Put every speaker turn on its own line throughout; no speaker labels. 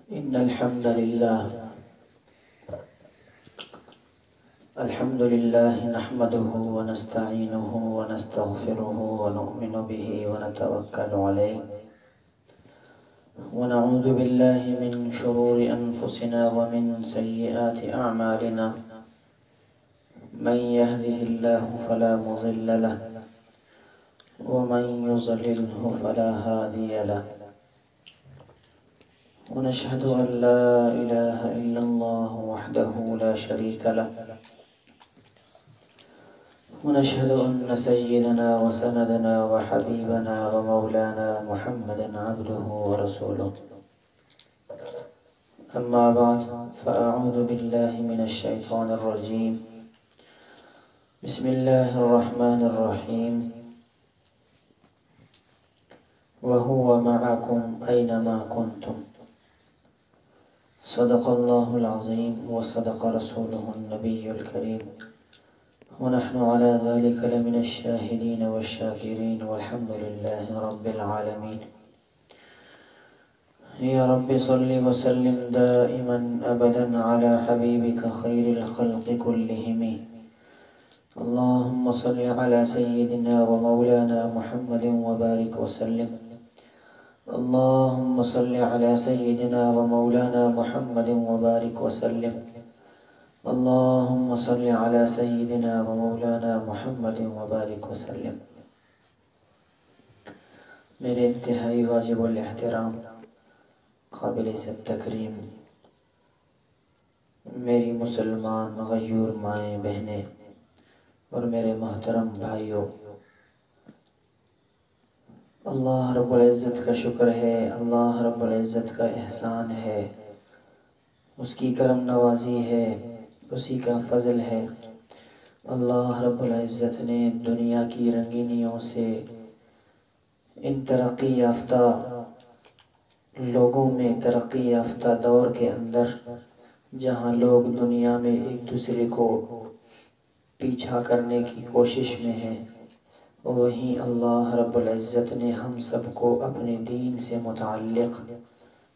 إن الحمد لله نحمده ونستعينه ونستغفره ونؤمن به ونتوكل عليه ونعوذ بالله من شرور أنفسنا ومن سيئات أعمالنا من يهده الله فلا مضل له ومن يضلله فلا هادي له ونشهد أن لا إله إلا الله وحده لا شريك له ونشهد أن سيدنا وسندنا وحبيبنا ومولانا محمدا عبده ورسوله أما بعد فأعوذ بالله من الشيطان الرجيم بسم الله الرحمن الرحيم وهو معكم أينما كنتم صدق الله العظيم وصدق رسوله النبي الكريم ونحن على ذلك لمن الشاهدين والشاكرين والحمد لله رب العالمين يا رب صل وسلم دائما أبدا على حبيبك خير الخلق كلهم اللهم صل على سيدنا ومولانا محمد وبارك وسلم اللهم صل على سيدنا ومولانا محمد وبارك وسلم اللهم صل على سيدنا ومولانا محمد وبارك وسلم میرے انتہائی واجب الاحترام قابل عزت تکریم میری مسلمان غیور مائیں بہنیں اور میرے محترم بھائیوں، اللہ رب العزت کا شکر ہے، اللہ رب العزت کا احسان ہے، اس کی کرم نوازی ہے، اسی کا فضل ہے۔ اللہ رب العزت نے دنیا کی رنگینیوں سے ان ترقی یافتہ لوگوں میں، ترقی یافتہ دور کے اندر جہاں لوگ دنیا میں ایک دوسرے کو پیچھا کرنے کی کوشش میں ہیں، وہیں اللہ رب العزت نے ہم سب کو اپنے دین سے متعلق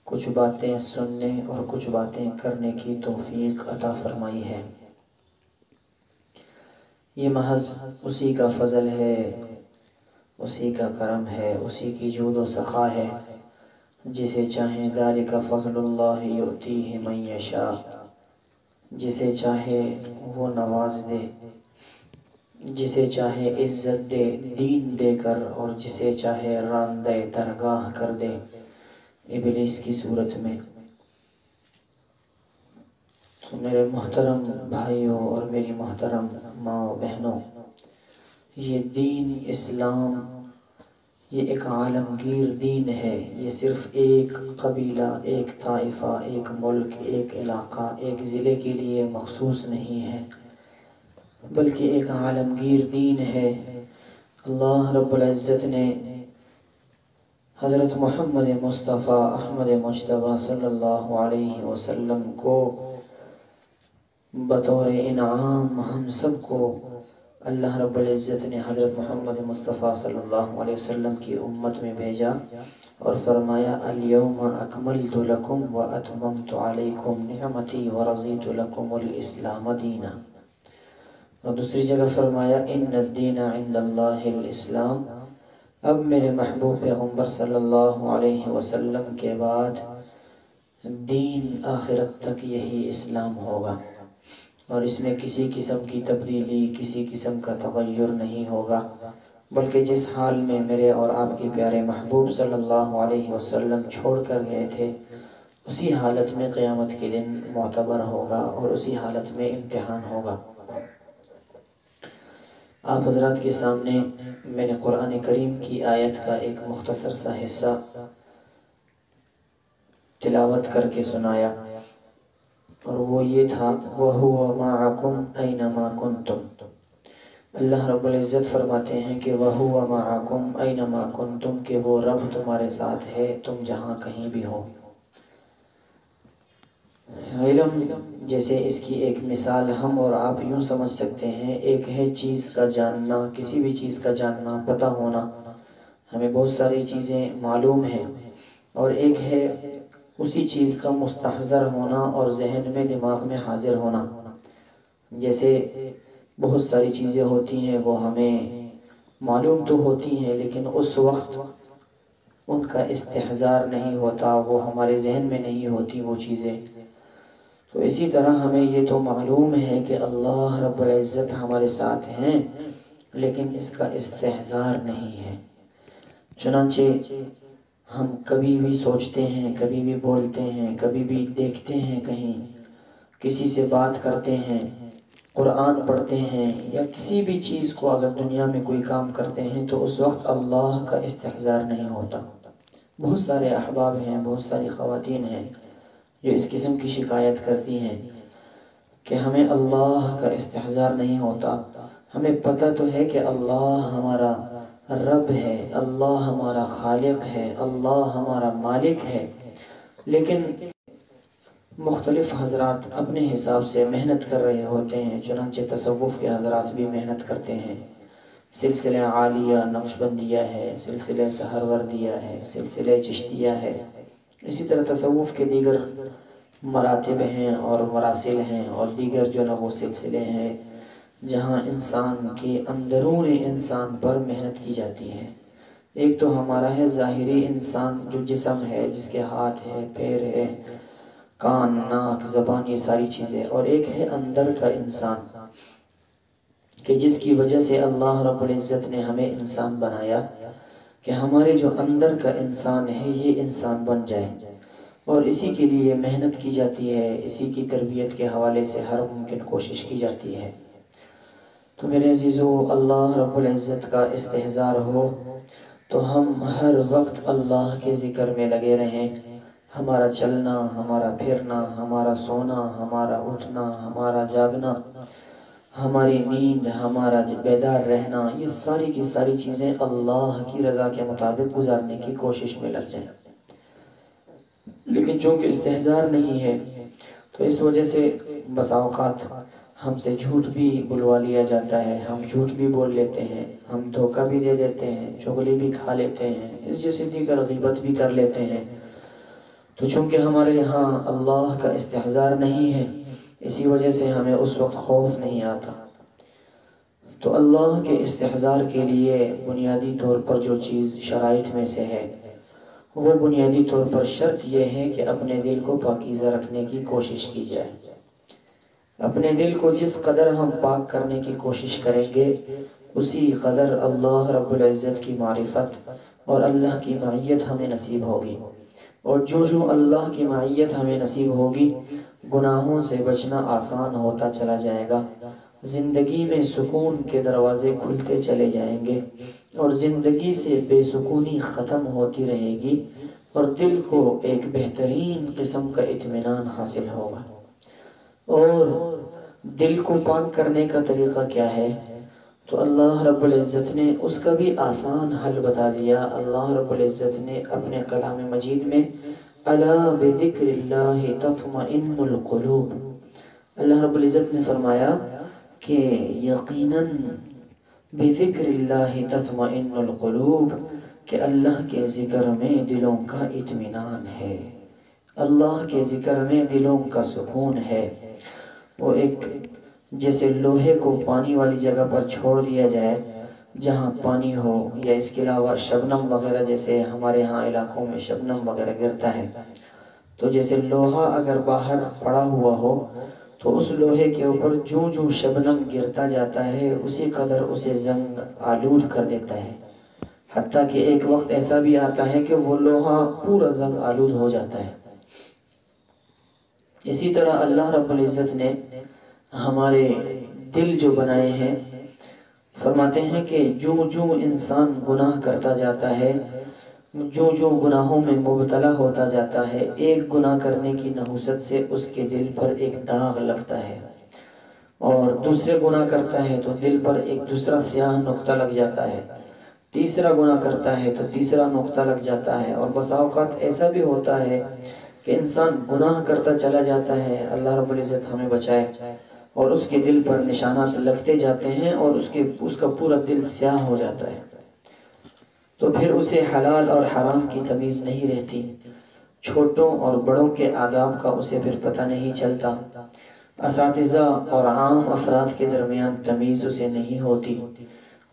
کچھ باتیں سننے اور کچھ باتیں کرنے کی توفیق عطا فرمائی ہے۔ یہ محض اسی کا فضل ہے، اسی کا کرم ہے، اسی کی جود و سخا ہے، جسے چاہے ذالک فضل اللہ یؤتیہ من یشاء، جسے چاہے وہ نواز دے، جسے چاہے عزت دے دین دے کر، اور جسے چاہے راندہ درگاہ کر دے ابلیس کی صورت میں۔ تو میرے محترم بھائیوں اور میری محترم ماں و بہنوں، یہ دین اسلام یہ ایک عالمگیر دین ہے، یہ صرف ایک قبیلہ، ایک طائفہ، ایک ملک، ایک علاقہ، ایک ضلع کے لیے مخصوص نہیں ہے، بلکہ ایک عالمگیر دین ہے۔ اللہ رب العزت نے حضرت محمد مصطفیٰ احمد مجتبیٰ صلی اللہ علیہ وسلم کو بطور انعام ہم سب کو اللہ رب العزت نے حضرت محمد مصطفیٰ صلی اللہ علیہ وسلم کی امت میں بھیجا اور فرمایا الیوم اکملت لکم واتممت علیکم نعمتی ورضیت لکم الاسلام دینا، اور دوسری جگہ فرمایا ان الدین عند اللہ الاسلام، اب میرے محبوب پیغمبر صلی اللہ علیہ وسلم کے بعد دین آخرت تک یہی اسلام ہوگا، اور اس میں کسی قسم کی تبدیلی، کسی قسم کا تغیر نہیں ہوگا، بلکہ جس حال میں میرے اور آپ کے پیارے محبوب صلی اللہ علیہ وسلم چھوڑ کر گئے تھے، اسی حالت میں قیامت کے دن معتبر ہوگا اور اسی حالت میں امتحان ہوگا۔ آپ حضرات کے سامنے میں نے قرآن کریم کی آیت کا ایک مختصر سا حصہ تلاوت کر کے سنایا، اور وہ یہ تھا وَهُوَ مَعَكُمْ أَيْنَمَا كُنْتُمْ۔ اللہ رب العزت فرماتے ہیں کہ وَهُوَ مَعَكُمْ أَيْنَمَا كُنْتُمْ، کہ وہ رب تمہارے ساتھ ہے تم جہاں کہیں بھی ہو۔ علم جیسے اس کی ایک مثال ہم اور آپ یوں سمجھ سکتے ہیں، ایک ہے چیز کا جاننا، کسی بھی چیز کا جاننا، پتہ ہونا، ہمیں بہت ساری چیزیں معلوم ہیں، اور ایک ہے اسی چیز کا مستحضر ہونا اور ذہن میں دماغ میں حاضر ہونا. جیسے بہت ساری چیزیں ہوتی ہیں وہ ہمیں معلوم تو ہوتی ہیں لیکن اس وقت ان کا استحضار نہیں ہوتا، وہ ہمارے ذہن میں نہیں ہوتی وہ چیزیں. تو اسی طرح ہمیں یہ تو معلوم ہے کہ اللہ رب العزت ہمارے ساتھ ہیں لیکن اس کا استحضار نہیں ہے. چنانچہ ہم کبھی بھی سوچتے ہیں، کبھی بھی بولتے ہیں، کبھی بھی دیکھتے ہیں، کہیں کسی سے بات کرتے ہیں، قرآن پڑھتے ہیں یا کسی بھی چیز کو اگر دنیا میں کوئی کام کرتے ہیں تو اس وقت اللہ کا استحضار نہیں ہوتا. بہت سارے احباب ہیں، بہت ساری خواتین ہیں جو اس قسم کی شکایت کرتی ہیں کہ ہمیں اللہ کا استحضار نہیں ہوتا. ہمیں پتہ تو ہے کہ اللہ ہمارا رب ہے، اللہ ہمارا خالق ہے، اللہ ہمارا مالک ہے، لیکن مختلف حضرات اپنے حساب سے محنت کر رہے ہوتے ہیں. چنانچہ تصوف کے حضرات بھی محنت کرتے ہیں. سلسلہ عالیہ نقشبندیہ ہے، سلسلہ سہروردیہ ہے، سلسلہ چشتیہ ہے. اسی طرح تصوف کے دیگر مراتب ہیں اور مراسل ہیں اور دیگر جو نہ وہ سلسلے ہیں جہاں انسان کے اندرون انسان پر محنت کی جاتی ہے. ایک تو ہمارا ہے ظاہری انسان جو جسم ہے، جس کے ہاتھ ہے، پیر ہے، کان، ناک، زبان، یہ ساری چیزیں، اور ایک ہے اندر کا انسان کہ جس کی وجہ سے اللہ رب العزت نے ہمیں انسان بنایا کہ ہمارے جو اندر کا انسان ہے یہ انسان بن جائے. اور اسی کے لیے محنت کی جاتی ہے، اسی کی تربیت کے حوالے سے ہر ممکن کوشش کی جاتی ہے. تو میرے عزیزو، اللہ رب العزت کا استحضار ہو تو ہم ہر وقت اللہ کے ذکر میں لگے رہیں. ہمارا چلنا، ہمارا پھرنا، ہمارا سونا، ہمارا اٹھنا، ہمارا جاگنا، ہماری نیند، ہمارا بیدار رہنا، یہ ساری کی ساری چیزیں اللہ کی رضا کے مطابق گزارنے کی کوشش میں لگ جائیں. لیکن چونکہ استحضار نہیں ہے تو اس وجہ سے بسا اوقات ہم سے جھوٹ بھی بلوا لیا جاتا ہے، ہم جھوٹ بھی بول لیتے ہیں، ہم دھوکہ بھی دے دیتے ہیں، چغلی بھی کھا لیتے ہیں، اس جیسے دیگر غیبت بھی کر لیتے ہیں. تو چونکہ ہمارے یہاں اللہ کا استحضار نہیں ہے اسی وجہ سے ہمیں اس وقت خوف نہیں آتا. تو اللہ کے استحضار کے لیے بنیادی طور پر جو چیز شرائط میں سے ہے وہ بنیادی طور پر شرط یہ ہے کہ اپنے دل کو پاکیزہ رکھنے کی کوشش کی جائے. اپنے دل کو جس قدر ہم پاک کرنے کی کوشش کریں گے اسی قدر اللہ رب العزت کی معرفت اور اللہ کی معیت ہمیں نصیب ہوگی. اور جو اللہ کی معیت ہمیں نصیب ہوگی گناہوں سے بچنا آسان ہوتا چلا جائے گا. زندگی میں سکون کے دروازے کھلتے چلے جائیں گے اور زندگی سے بے سکونی ختم ہوتی رہے گی اور دل کو ایک بہترین قسم کا اطمینان حاصل ہوگا. اور دل کو پاک کرنے کا طریقہ کیا ہے تو اللہ رب العزت نے اس کا بھی آسان حل بتا دیا. اللہ رب العزت نے اپنے کلام مجید میں الا بذکر اللہ تطمئن القلوب، اللہ رب العزت نے فرمایا کہ یقیناً بذکر اللہ تطمئن القلوب، کہ اللہ کے ذکر میں دلوں کا اطمینان ہے، اللہ کے ذکر میں دلوں کا سکون ہے. وہ ایک جیسے لوہے کو پانی والی جگہ پر چھوڑ دیا جائے جہاں پانی ہو، یا اس کے علاوہ شبنم وغیرہ، جیسے ہمارے ہاں علاقوں میں شبنم وغیرہ گرتا ہے تو جیسے لوہا اگر باہر پڑا ہوا ہو تو اس لوہے کے اوپر جو شبنم گرتا جاتا ہے اسی قدر اسے زنگ آلود کر دیتا ہے، حتیٰ کہ ایک وقت ایسا بھی آتا ہے کہ وہ لوہا پورا زنگ آلود ہو جاتا ہے. اسی طرح اللہ رب العزت نے ہمارے دل جو بنائے ہیں فرماتے ہیں کہ جو انسان گناہ کرتا جاتا ہے، جو گناہوں میں مبتلا ہوتا جاتا ہے، ایک گناہ کرنے کی نحوست سے اس کے دل پر ایک داغ لگتا ہے، اور دوسرے گناہ کرتا ہے تو دل پر ایک دوسرا سیاہ نقطہ لگ جاتا ہے، تیسرا گناہ کرتا ہے تو تیسرا نقطہ لگ جاتا ہے. اور بسا اوقات ایسا بھی ہوتا ہے کہ انسان گناہ کرتا چلا جاتا ہے، اللہ رب العزت ہمیں بچائے، اور اس کے دل پر نشانات لگتے جاتے ہیں اور اس کا پورا دل سیاہ ہو جاتا ہے. تو پھر اسے حلال اور حرام کی تمیز نہیں رہتی. چھوٹوں اور بڑوں کے آداب کا اسے پھر پتہ نہیں چلتا، اساتذہ اور عام افراد کے درمیان تمیز اسے نہیں ہوتی،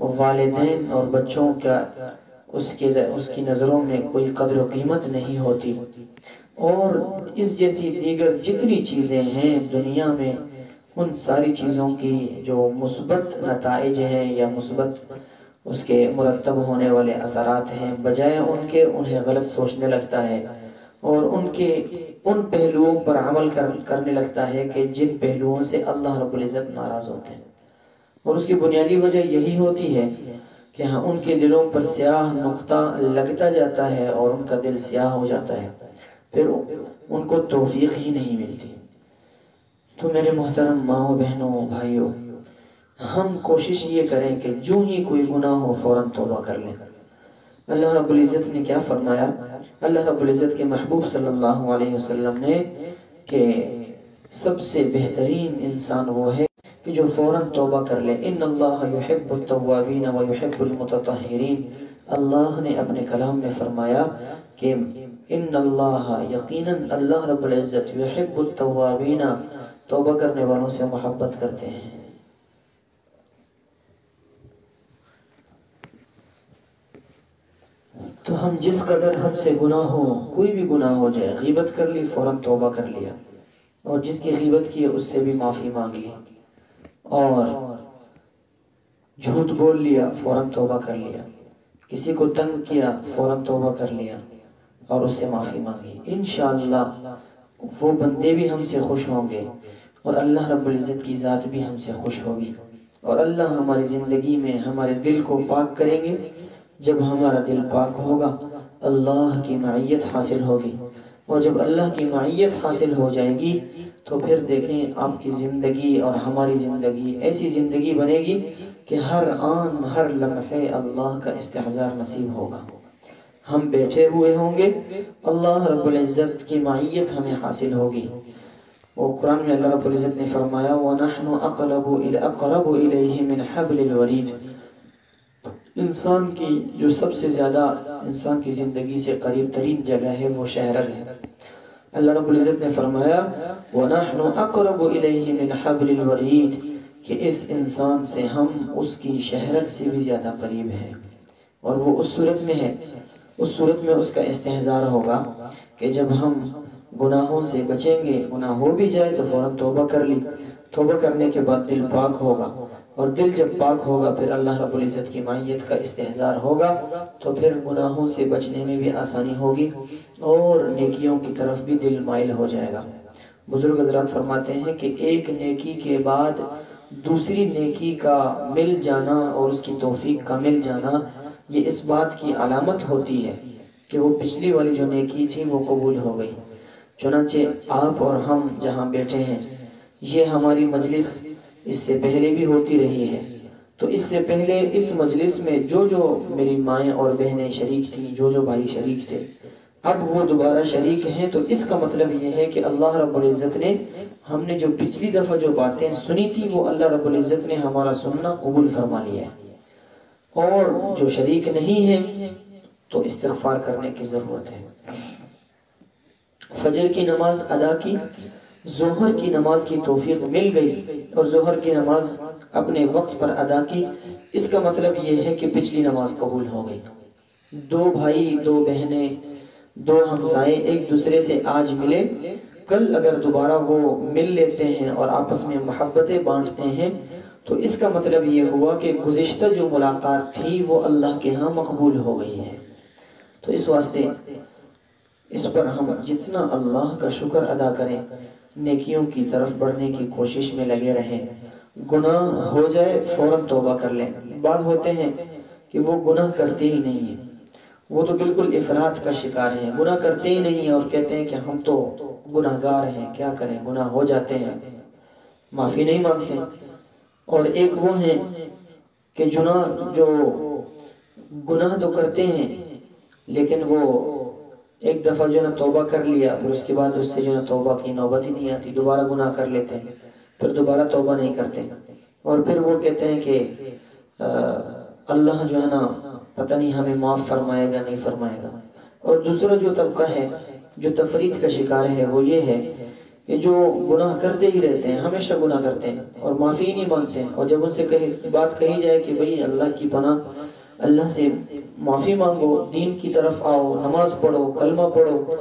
والدین اور بچوں کا اس کی نظروں میں کوئی قدر و قیمت نہیں ہوتی، اور اس جیسی دیگر جتنی چیزیں ہیں دنیا میں، ان ساری چیزوں کی جو مثبت نتائج ہیں یا مثبت اس کے مرتب ہونے والے اثرات ہیں، بجائے ان کے انہیں غلط سوچنے لگتا ہے اور ان پہلوؤں پر عمل کرنے لگتا ہے کہ جن پہلوؤں سے اللہ رب العزت ناراض ہوتے ہیں۔ اور اس کی بنیادی وجہ یہی ہوتی ہے کہ ہاں ان کے دلوں پر سیاہ نقطہ لگتا جاتا ہے اور ان کا دل سیاہ ہو جاتا ہے، پھر ان کو توفیق ہی نہیں ملتی۔ تو میرے محترم ماؤں، بہنوں، بھائیوں، ہم کوشش یہ کریں کہ جو ہی کوئی گناہ ہو فوراً توبہ کر لیں۔ اللہ رب العزت نے کیا فرمایا؟ اللہ رب العزت کے محبوب صلی اللہ علیہ وسلم نے کہ سب سے بہترین انسان وہ ہے کہ جو فوراً توبہ کر لے۔ ان اللہ یحب التوابین و یحب المتطہرین۔ اللہ نے اپنے کلام میں فرمایا کہ ان اللہ، یقیناً اللہ رب العزت، یحب التوابین، توبہ کرنے والوں سے محبت کرتے ہیں۔ تو ہم جس قدر حد سے گناہ ہو، کوئی بھی گناہ ہو جائے، غیبت کر لی فوراً توبہ کر لیا، اور جس کی غیبت کی اس سے بھی معافی مانگ لی، اور جھوٹ بول لیا فوراً توبہ کر لیا، کسی کو تنگ کیا فوراً توبہ کر لیا اور اس سے معافی مانگی، انشاءاللہ وہ بندے بھی ہم سے خوش ہوں گے اور اللہ رب العزت کی ذات بھی ہم سے خوش ہوگی، اور اللہ ہماری زندگی میں ہمارے دل کو پاک کریں گے۔ جب ہمارا دل پاک ہوگا اللہ کی معیت حاصل ہوگی، اور جب اللہ کی معیت حاصل ہو جائے گی تو پھر دیکھیں آپ کی زندگی اور ہماری زندگی ایسی زندگی بنے گی کہ ہر آن ہر لمحے اللہ کا استحضار نصیب ہوگا۔ ہم بیٹھے ہوئے ہوں گے، اللہ رب العزت کی معیت ہمیں حاصل ہوگی۔ وہ قرآن میں اللہ رب العزت نے فرمایا وَنَحْنُ أَقْرَبُ إِلَيْهِ مِنْ حَبْلِ الْوَرِيدِ۔ انسان کی جو سب سے زیادہ انسان کی زندگی سے قریب ترین جگہ ہے وہ شہرت ہے۔ اللہ رب العزت نے فرمایا وَنَحْنُ أَقْرَبُ إِلَيْهِ مِنْ حَبْلِ الْوَرِيدِ، کہ اس انسان سے ہم اس کی شہرت سے بھی زیادہ قریب ہیں، اور وہ اس صورت میں ہے، اس صورت میں اس کا استحضار ہوگا کہ جب ہم گناہوں سے بچیں گے، گناہ ہو بھی جائے تو فوراً توبہ کر لی، توبہ کرنے کے بعد دل پاک ہوگا، اور دل جب پاک ہوگا پھر اللہ رب العزت کی معیت کا استحضار ہوگا، تو پھر گناہوں سے بچنے میں بھی آسانی ہوگی اور نیکیوں کی طرف بھی دل مائل ہو جائے گا۔ بزرگ حضرات فرماتے ہیں کہ ایک نیکی کے بعد دوسری نیکی کا مل جانا اور اس کی توفیق کا مل جانا، یہ اس بات کی علامت ہوتی ہے کہ وہ پچھلی والی جو نیکی تھی وہ قبول ہو گئی۔ چنانچہ آپ اور ہم جہاں بیٹھے ہیں، یہ ہماری مجلس اس سے پہلے بھی ہوتی رہی ہے، تو اس سے پہلے اس مجلس میں جو جو میری مائیں اور بہنیں شریک تھیں، جو جو بھائی شریک تھے، اب وہ دوبارہ شریک ہیں، تو اس کا مطلب یہ ہے کہ اللہ رب العزت نے ہم نے جو پچھلی دفعہ جو باتیں سنی تھی وہ اللہ رب العزت نے ہمارا سننا قبول فرما لیا ہے، اور جو شریک نہیں ہیں تو استغفار کرنے کی ضرورت ہے۔ فجر کی نماز ادا کی، ظہر کی نماز کی توفیق مل گئی اور ظہر کی نماز اپنے وقت پر ادا کی، اس کا مطلب یہ ہے کہ پچھلی نماز قبول ہو گئی۔ دو بھائی، دو بہنیں، دو ہمسائے ایک دوسرے سے آج ملے، کل اگر دوبارہ وہ مل لیتے ہیں اور آپس میں محبتیں بانٹتے ہیں تو اس کا مطلب یہ ہوا کہ گزشتہ جو ملاقات تھی وہ اللہ کے ہاں مقبول ہو گئی ہے۔ تو اس واسطے اس پر ہم جتنا اللہ کا شکر ادا کریں، نیکیوں کی طرف بڑھنے کی کوشش میں لگے رہیں، گناہ ہو جائے فوراً توبہ کر لیں۔ بعض ہوتے ہیں کہ وہ گناہ کرتے ہی نہیں ہیں، وہ تو بالکل افراط کا شکار ہیں، گناہ کرتے ہی نہیں ہیں اور کہتے ہیں کہ ہم تو گناہگار ہیں، کیا کریں، گناہ ہو جاتے ہیں، معافی نہیں مانگتے۔ اور ایک وہ ہیں کہ جو گناہ تو کرتے ہیں لیکن وہ ایک دفعہ جو ہے توبہ کر لیا، پھر اس کے بعد اس سے جو ہے توبہ کی نوبت ہی نہیں آتی، دوبارہ گناہ کر لیتے ہیں، پھر دوبارہ توبہ نہیں کرتے، اور پھر وہ کہتے ہیں کہ اللہ جو ہے نا پتہ نہیں ہمیں معاف فرمائے گا نہیں فرمائے گا۔ اور دوسرا جو طبقہ ہے جو تفرید کا شکار ہے وہ یہ ہے کہ جو گناہ کرتے ہی رہتے ہیں، ہمیشہ گناہ کرتے ہیں اور معافی ہی نہیں مانگتے ہیں، اور جب ان سے بات کہی جائے کہ بھئی اللہ کی پناہ، اللہ سے معافی مانگو، دین کی طرف آؤ، نماز پڑھو، کلمہ پڑھو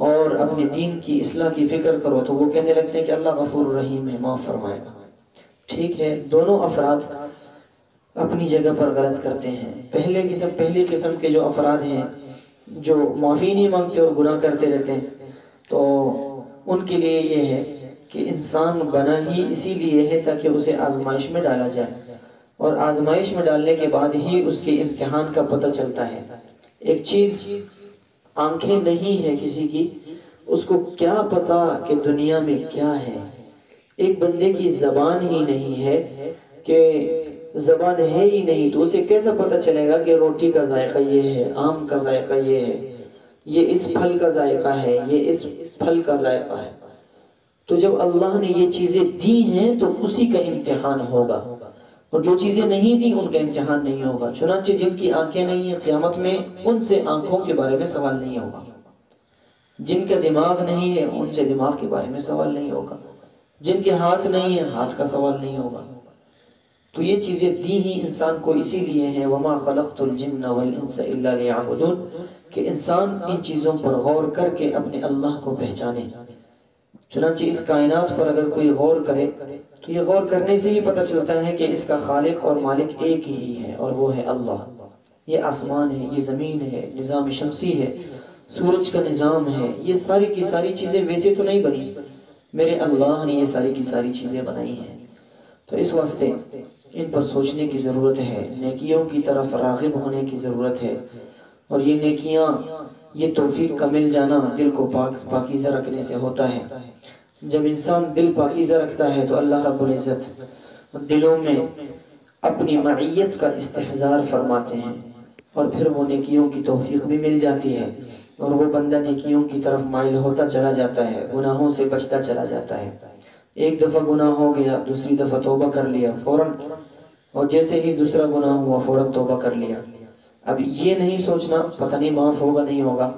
اور اپنے دین کی اصلاح کی فکر کرو، تو وہ کہنے لگتے ہیں کہ اللہ غفور رحیم ہے، معاف فرمائے گا۔ ٹھیک ہے، دونوں افراد اپنی جگہ پر غلط کرتے ہیں۔ پہلی قسم کے جو افراد ہیں جو معافی نہیں مانگتے اور گناہ کرتے رہتے ہیں، تو ان کے لیے یہ ہے کہ انسان بنا ہی اسی لیے ہے تاکہ اسے آزمائش میں ڈالا جائے، اور آزمائش میں ڈالنے کے بعد ہی اس کے امتحان کا پتہ چلتا ہے۔ ایک چیز آنکھیں نہیں ہے کسی کی، اس کو کیا پتا کہ دنیا میں کیا ہے۔ ایک بندے کی زبان ہی نہیں ہے، کہ زبان ہے ہی نہیں، تو اسے کیسا پتہ چلے گا کہ روٹی کا ذائقہ یہ ہے، آم کا ذائقہ یہ ہے، یہ اس پھل کا ذائقہ ہے، یہ اس پھل کا ذائقہ ہے۔ تو جب اللہ نے یہ چیزیں دی ہیں تو اسی کا امتحان ہوگا، اور جو چیزیں نہیں دی ان کا امتحان نہیں ہوگا۔ چنانچہ جن کی آنکھیں نہیں ہیں، قیامت میں ان سے آنکھوں کے بارے میں سوال نہیں ہوگا۔ جن کا دماغ نہیں ہے ان سے دماغ کے بارے میں سوال نہیں ہوگا۔ جن کے ہاتھ نہیں ہیں ہاتھ کا سوال نہیں ہوگا۔ تو یہ چیزیں دی ہی انسان کو اسی لیے ہیں، وَمَا خَلَقْتُ الْجِنَّ وَالْإِنسَ إِلَّا لِيَعْبُدُونَ، کہ انسان ان چیزوں پر غور کر کے اپنے اللہ کو پہچانے۔ چنانچہ اس کائنات پر اگر کوئی غور کرے تو یہ غور کرنے سے ہی پتہ چلتا ہے کہ اس کا خالق اور مالک ایک ہی ہے، اور وہ ہے اللہ۔ یہ آسمان ہے، یہ زمین ہے، نظام شمسی ہے، سورج کا نظام ہے، یہ ساری کی ساری چیزیں ویسے تو نہیں بنی، میرے اللہ نے یہ ساری کی ساری چیزیں بنائی ہیں۔ تو اس واسطے ان پر سوچنے کی ضرورت ہے، نیکیوں کی طرف راغب ہونے کی ضرورت ہے، اور یہ نیکیاں، یہ توفیق کا مل جانا دل کو پاکیزہ رکھنے سے ہوتا ہے۔ جب انسان دل پاکیزہ رکھتا ہے تو اللہ رب العزت دلوں میں اپنی معیت کا استحضار فرماتے ہیں، اور پھر وہ نیکیوں کی توفیق بھی مل جاتی ہے، اور وہ بندہ نیکیوں کی طرف مائل ہوتا چلا جاتا ہے، گناہوں سے بچتا چلا جاتا ہے۔ ایک دفعہ گناہ ہو گیا، دوسری دفعہ توبہ کر لیا فوراً، اور جیسے ہی دوسرا گناہ ہوا فوراً توبہ کر لیا۔ اب یہ نہیں سوچنا پتہ نہیں معاف ہوگا نہیں ہوگا۔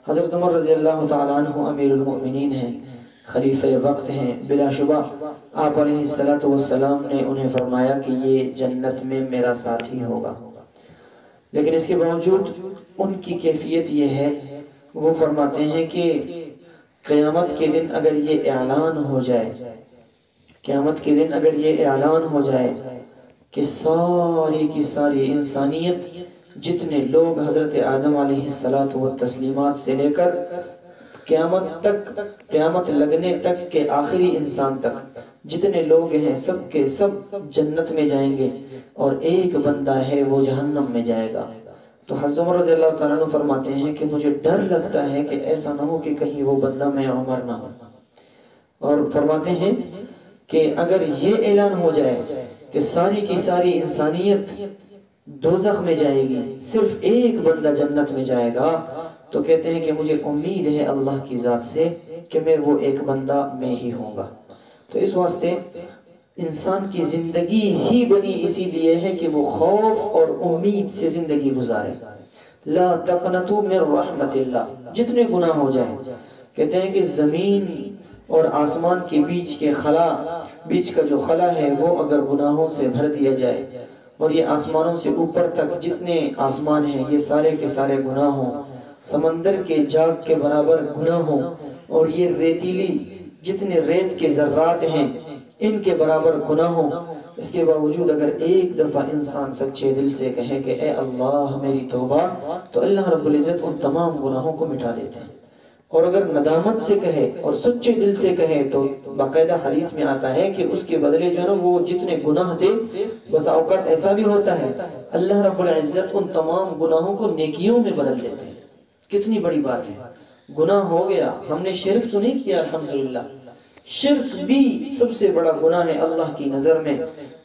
حضرت عمر رضی اللہ تعالیٰ عنہ امیر المؤمنین ہیں، خلیفہ وقت ہیں، بلا شبہ آپ علیہ السلام نے انہیں فرمایا کہ یہ جنت میں میرا ساتھی ہوگا، لیکن اس کے باوجود ان کی کیفیت یہ ہے، وہ فرماتے ہیں کہ قیامت کے دن اگر یہ اعلان ہو جائے، قیامت کے دن اگر یہ اعلان ہو جائے کہ ساری کی ساری انسانیت، جتنے لوگ حضرت آدم علیہ السلام سے لے کر قیامت تک، قیامت لگنے تک کے آخری انسان تک جتنے لوگ ہیں، سب کے سب جنت میں جائیں گے، اور ایک بندہ ہے وہ جہنم میں جائے گا۔ تو حضرت عمر رضی اللہ تعالیٰ عنہ فرماتے ہیں کہ مجھے ڈر لگتا ہے کہ ایسا نہ ہو کہ کہیں وہ بندہ میں عمر نہ ہو، اور فرماتے ہیں کہ اگر یہ اعلان ہو جائے کہ ساری کی ساری انسانیت دوزخ میں جائے گی، صرف ایک بندہ جنت میں جائے گا، تو کہتے ہیں کہ مجھے امید ہے اللہ کی ذات سے کہ میں وہ ایک بندہ میں ہی ہوں گا۔ تو اس واسطے انسان کی زندگی ہی بنی اسی لیے ہے کہ وہ خوف اور امید سے زندگی گزارے۔ لا تقنطوا من رحمت اللہ، جتنے گناہ ہو جائیں، کہتے ہیں کہ زمین اور آسمان کے بیچ کا جو خلا ہے وہ اگر گناہوں سے بھر دیا جائے، اور یہ آسمانوں سے اوپر تک جتنے آسمان ہیں یہ سارے کے سارے گناہ ہوں، سمندر کے جاگ کے برابر گناہ ہوں، اور یہ ریتیلی جتنے ریت کے ذرات ہیں ان کے برابر گناہ ہوں، اس کے باوجود اگر ایک دفعہ انسان سچے دل سے کہے کہ اے اللہ میری توبہ، تو اللہ رب العزت ان تمام گناہوں کو مٹا دیتے ہیں۔ اور اگر ندامت سے کہے اور سچے دل سے کہے تو باقاعدہ حدیث میں آتا ہے کہ اس کے بدلے جو ہے نا وہ جتنے گناہ تھے، بس اوقات ایسا بھی ہوتا ہے اللہ رب العزت ان تمام گناہوں کو نیکیوں میں بدل دیتے ہیں۔ کتنی بڑی بات ہے، گناہ ہو گیا، ہم نے شرک تو نہیں کیا، الحمدللہ، شرک بھی سب سے بڑا گناہ ہے اللہ کی نظر میں۔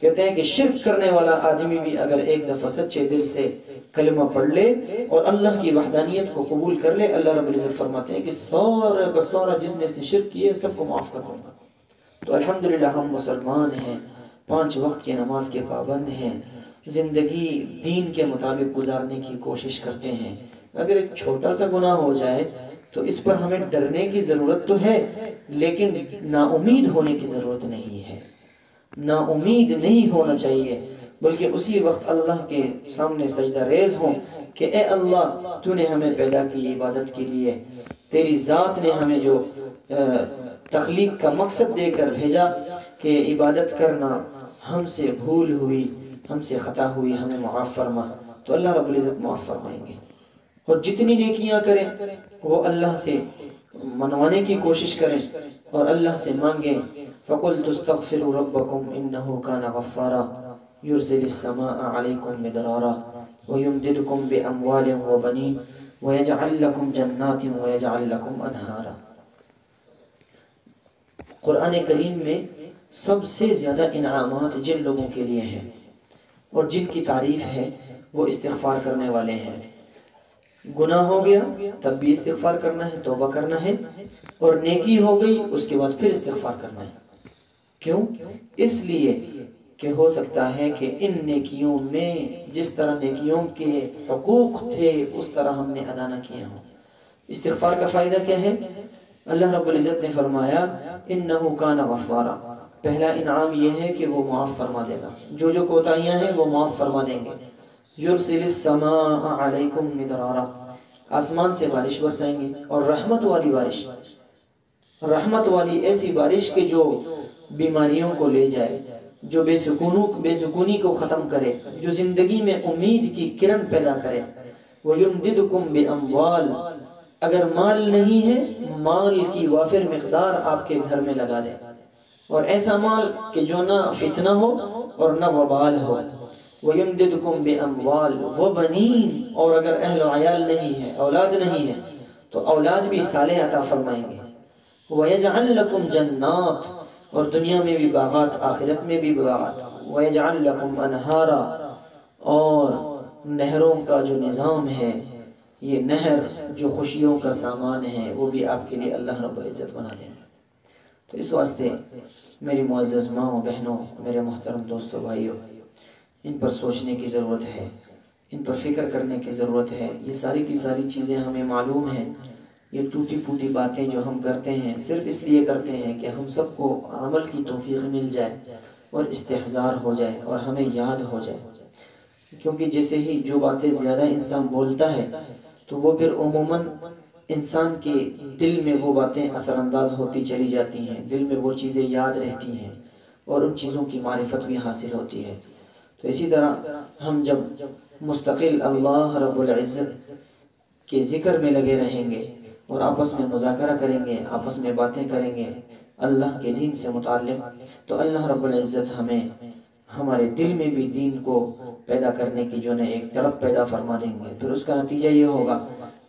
کہتے ہیں کہ شرک کرنے والا آدمی بھی اگر ایک دفعہ سچے دل سے کلمہ پڑھ لے اور اللہ کی وحدانیت کو قبول کر لے، اللہ رب العزت فرماتے ہیں کہ سارا کا سارا جس نے شرک کیے سب کو معاف کر دوں گا۔ تو الحمدللہ ہم مسلمان ہیں، 5 وقت کی نماز کے پابند ہیں، زندگی دین کے مطابق گزارنے کی کوشش کرتے ہیں۔ اگر ایک چھوٹا سا گناہ ہو جائے تو اس پر ہمیں ڈرنے کی ضرورت تو ہے، لیکن نا امید ہونے کی ضرورت نہیں ہے، نا امید نہیں ہونا چاہیے، بلکہ اسی وقت اللہ کے سامنے سجدہ ریز ہوں کہ اے اللہ تو نے ہمیں پیدا کی عبادت کے لیے، تیری ذات نے ہمیں جو تخلیق کا مقصد دے کر بھیجا کہ عبادت کرنا، ہم سے بھول ہوئی، ہم سے خطا ہوئی، ہمیں معاف فرما، تو اللہ رب العزت معاف فرمائیں گے۔ اور جتنی نیکیاں کریں وہ اللہ سے منوانے کی کوشش کریں اور اللہ سے مانگیں۔ فَقُلْتُ اسْتَغْفِرُوا رَبَّكُمْ إِنَّهُ كَانَ غَفَّارًا يُرْسِلِ السَّمَاءَ عَلَيْكُمْ مِدْرَارًا وَيُمْدِدْكُمْ بِأَمْوَالٍ وَبَنِينَ وَيَجْعَلْ لَكُمْ جَنَّاتٍ وَيَجْعَلْ لَكُمْ أَنْهَارًا۔ قرآن کریم میں سب سے زیادہ انعامات جن لوگوں کے لیے ہیں اور جن کی تعریف ہے وہ استغفار کرنے والے ہیں۔ گناہ ہو گیا تب بھی استغفار کرنا ہے، توبہ کرنا ہے، اور نیکی ہو گئی اس کے بعد پھر استغفار کرنا ہے۔ کیوں؟ اس لیے کہ ہو سکتا ہے کہ ان نیکیوں میں جس طرح نیکیوں کے حقوق تھے اس طرح ہم نے ادا نہ کیے ہوں۔ استغفار کا فائدہ کیا ہے؟ اللہ رب العزت نے فرمایا انہو کان غفارا، پہلا انعام یہ ہے کہ وہ معاف فرما دے گا، جو جو کوتاہیاں ہیں وہ معاف فرما دیں گے۔ یرسل السماء علیکم مدرارا، آسمان سے بارش برسائیں گے، اور رحمت والی بارش، رحمت والی ایسی بارش کہ جو بیماریوں کو لے جائے، جو بے سکونی کو ختم کرے، جو زندگی میں امید کی کرن پیدا کرے۔ وَيُمْدِدُكُمْ بِأَمْوَالٍ، اگر مال نہیں ہے مال کی وافر مقدار آپ کے گھر میں لگا دے، اور ایسا مال کہ جو نہ فتنہ ہو اور نہ وبال ہو۔ وَيُمْدِدُكُمْ بِأَمْوَالٍ وَبَنِينَ، اور اگر اہل و عیال نہیں ہے، اولاد نہیں ہے، تو اولاد بھی صالح عطا فرمائیں گے۔ وَيَجْعَلْ لَكُمْ جَنَّاتٍ، اور دنیا میں بھی باغات، آخرت میں بھی باغات۔ وَيَجْعَلْ لَكُمْ أَنْهَارًا، اور نہروں کا جو نظام ہے، یہ نہر جو خوشیوں کا سامان ہے وہ بھی آپ کے لیے اللہ رب العزت بنا دیں گے۔ تو اس واسطے میری معزز ماں و بہنوں، میرے محترم دوستوں بھائیوں، ان پر سوچنے کی ضرورت ہے، ان پر فکر کرنے کی ضرورت ہے۔ یہ ساری کی ساری چیزیں ہمیں معلوم ہیں، یہ ٹوٹی پھوٹی باتیں جو ہم کرتے ہیں صرف اس لیے کرتے ہیں کہ ہم سب کو عمل کی توفیق مل جائے اور استحضار ہو جائے اور ہمیں یاد ہو جائے، کیونکہ جیسے ہی جو باتیں زیادہ انسان بولتا ہے تو وہ پھر عموماً انسان کے دل میں وہ باتیں اثر انداز ہوتی چلی جاتی ہیں، دل میں وہ چیزیں یاد رہتی ہیں اور ان چیزوں کی معرفت بھی حاصل ہوتی ہے۔ تو اسی طرح ہم جب مستقل اللہ رب العزت کے ذکر میں لگے رہیں گے اور آپس میں مذاکرہ کریں گے، آپس میں باتیں کریں گے اللہ کے دین سے متعلق، تو اللہ رب العزت ہمیں ہمارے دل میں بھی دین کو پیدا کرنے کی جو ہے ایک تڑپ پیدا فرما دیں گے۔ پھر اس کا نتیجہ یہ ہوگا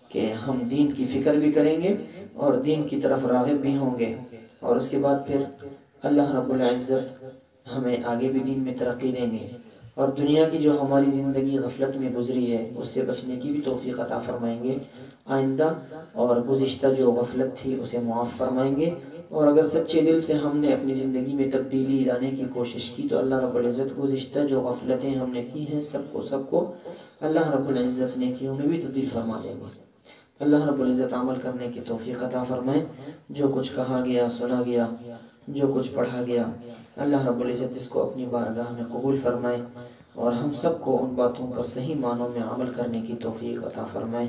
کہ ہم دین کی فکر بھی کریں گے اور دین کی طرف راغب بھی ہوں گے، اور اس کے بعد پھر اللہ رب العزت ہمیں آگے بھی دین میں ترقی دیں گے، اور دنیا کی جو ہماری زندگی غفلت میں گزری ہے اس سے بچنے کی بھی توفیق عطا فرمائیں گے آئندہ، اور گزشتہ جو غفلت تھی اسے معاف فرمائیں گے۔ اور اگر سچے دل سے ہم نے اپنی زندگی میں تبدیلی لانے کی کوشش کی تو اللہ رب العزت گزشتہ جو غفلتیں ہم نے کی ہیں سب کو اللہ رب العزت نیکیوں میں بھی تبدیل فرما دیں گے۔ اللہ رب العزت عمل کرنے کی توفیق عطا فرمائے۔ جو کچھ کہا گیا، سنا گیا، جو کچھ پڑھا گیا، اللہ رب العزت اس کو اپنی بارگاہ میں قبول فرمائے، اور ہم سب کو ان باتوں پر صحیح معنوں میں عمل کرنے کی توفیق عطا فرمائے۔